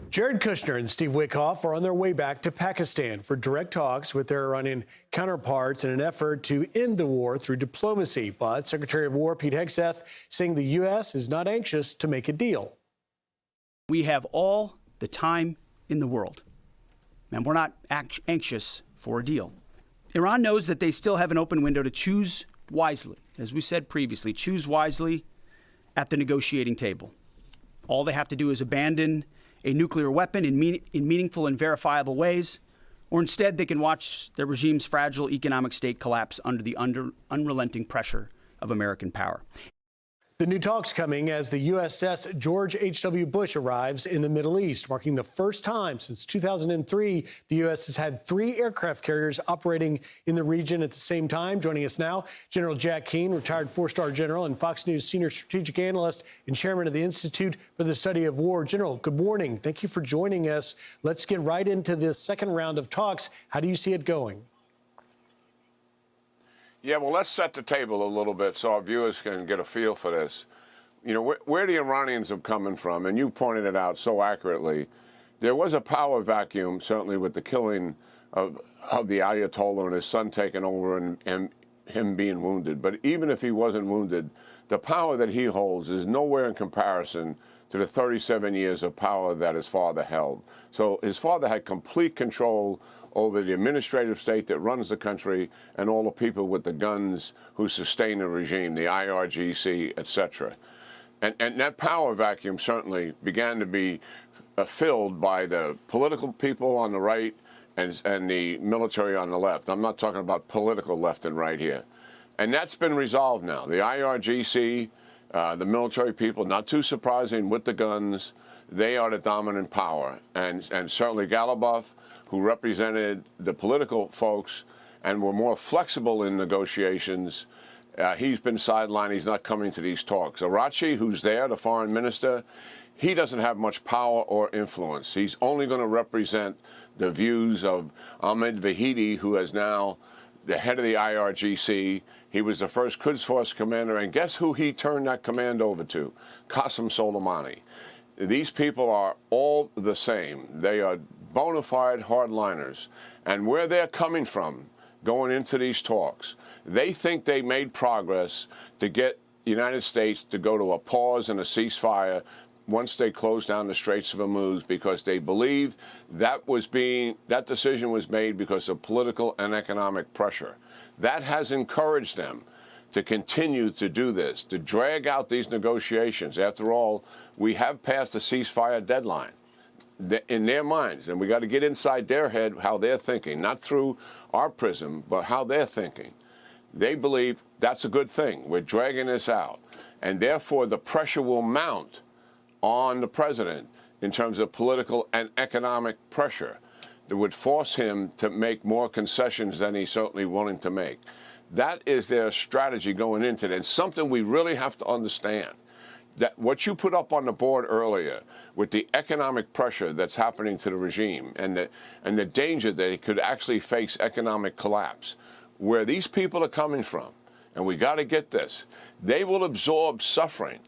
Jared Kushner and Steve Witkoff are on their way back to Pakistan for direct talks with their Iranian counterparts in an effort to end the war through diplomacy. But Secretary of War Pete Hegseth saying the U.S. is not anxious to make a deal. We have all the time in the world, and we're not anxious for a deal. Iran knows that they still have an open window to choose wisely. As we said previously, choose wisely at the negotiating table. All they have to do is abandon a nuclear weapon in meaningful and verifiable ways, or instead they can watch their regime's fragile economic state collapse under the unrelenting pressure of American power. The new talks coming as the USS George H.W. Bush arrives in the Middle East, marking the first time since 2003 the U.S. has had 3 aircraft carriers operating in the region at the same time. Joining us now, General Jack Keane, retired 4-star general and Fox News senior strategic analyst and chairman of the Institute for the Study of War. General, good morning. Thank you for joining us. Let's get right into this second round of talks. How do you see it going? Yeah, well, let's set the table a little bit so our viewers can get a feel for this. You know, where the Iranians are coming from, and you pointed it out so accurately, there was a power vacuum, certainly with the killing of the Ayatollah and his son taking over and him being wounded. But even if he wasn't wounded, the power that he holds is nowhere in comparison to the 37 years of power that his father held. So his father had complete control over the administrative state that runs the country and all the people with the guns who sustain the regime, the IRGC, etc. And that power vacuum certainly began to be filled by the political people on the right and the military on the left. I'm not talking about political left and right here. And that's been resolved now. The IRGC, the military people, not too surprising, with the guns, they are the dominant power. And certainly Gallup, who represented the political folks and were more flexible in negotiations, he's been sidelined. He's not coming to these talks. Arachi, who's there, the foreign minister, he doesn't have much power or influence. He's only going to represent the views of Ahmed Vahidi, who is now the head of the IRGC. He was the first Quds Force commander, and guess who he turned that command over to? Qasem Soleimani. These people are all the same. They are bona fide hardliners. And where they're coming from, going into these talks, they think they made progress to get the United States to go to a pause and a ceasefire once they closed down the Straits of Hormuz, because they believed that decision was made because of political and economic pressure. That has encouraged them to continue to do this, to drag out these negotiations. After all, we have passed the ceasefire deadline in their minds, and we got to get inside their head how they're thinking, not through our prism, but how they're thinking. They believe that's a good thing. We're dragging this out, and therefore the pressure will mount on the president in terms of political and economic pressure that would force him to make more concessions than he's certainly willing to make. That is their strategy going into it, and something we really have to understand. That what you put up on the board earlier with the economic pressure that's happening to the regime and the danger that it could actually face economic collapse, where these people are coming from, and we got to get this, they will absorb suffering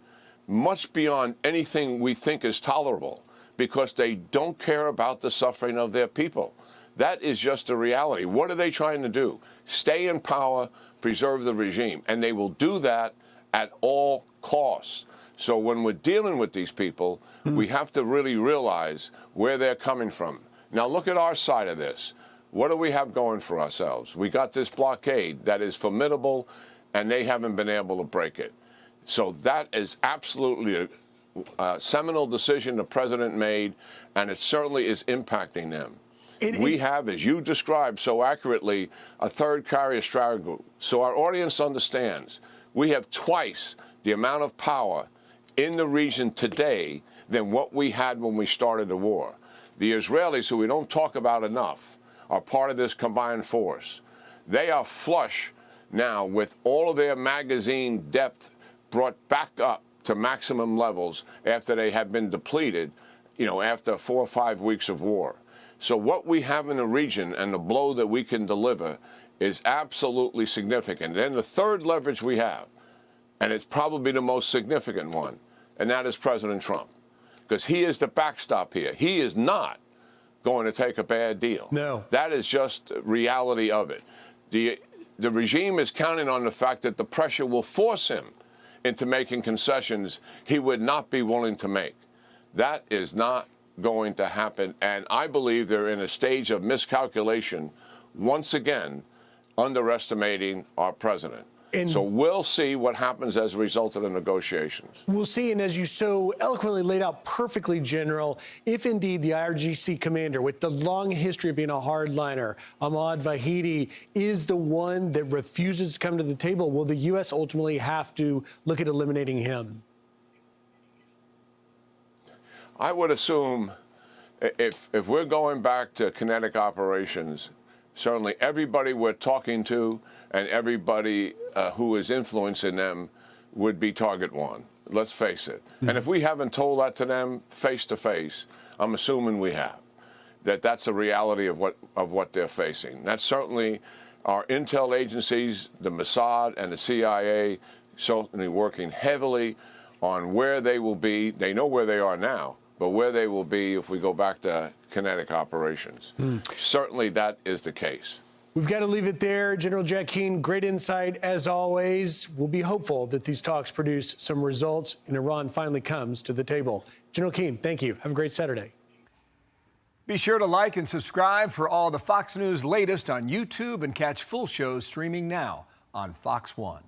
much beyond anything we think is tolerable because they don't care about the suffering of their people. That is just a reality. What are they trying to do? Stay in power, preserve the regime, and they will do that at all costs. So when we're dealing with these people, we have to really realize where they're coming from. Now look at our side of this. What do we have going for ourselves? We got this blockade that is formidable, and they haven't been able to break it. So that is absolutely a seminal decision the president made, and it certainly is impacting them. We have, as you described so accurately, a third carrier strategy. So our audience understands we have twice the amount of power in the region today than what we had when we started the war. The Israelis, who we don't talk about enough, are part of this combined force. They are flush now with all of their magazine depth brought back up to maximum levels after they had been depleted, after 4 or 5 weeks of war. So what we have in the region and the blow that we can deliver is absolutely significant. Then the third leverage we have, and it's probably the most significant one, and that is President Trump. because he is the backstop here. He is not going to take a bad deal. No. That is just reality of it. The regime is counting on the fact that the pressure will force him into making concessions he would not be willing to make. That is not going to happen, and I believe they're in a stage of miscalculation, once again, underestimating our president. And so we'll see what happens as a result of the negotiations. We'll see, and as you so eloquently laid out perfectly, General, if indeed the IRGC commander with the long history of being a hardliner, Ahmad Vahidi, is the one that refuses to come to the table, will the U.S. ultimately have to look at eliminating him? I would assume if we're going back to kinetic operations, certainly everybody we're talking to and everybody who is influencing them would be target one. Let's face it. And if we haven't told that to them face to face, I'm assuming we have. That's a reality of what they're facing. That's certainly our intel agencies, the Mossad and the CIA, certainly working heavily on where they will be. They know where they are now, but where they will be if we go back to kinetic operations. Certainly that is the case. We've got to leave it there. General Jack Keane, great insight as always. We'll be hopeful that these talks produce some results and Iran finally comes to the table. General Keane, thank you. Have a great Saturday. Be sure to like and subscribe for all the Fox News latest on YouTube and catch full shows streaming now on Fox One.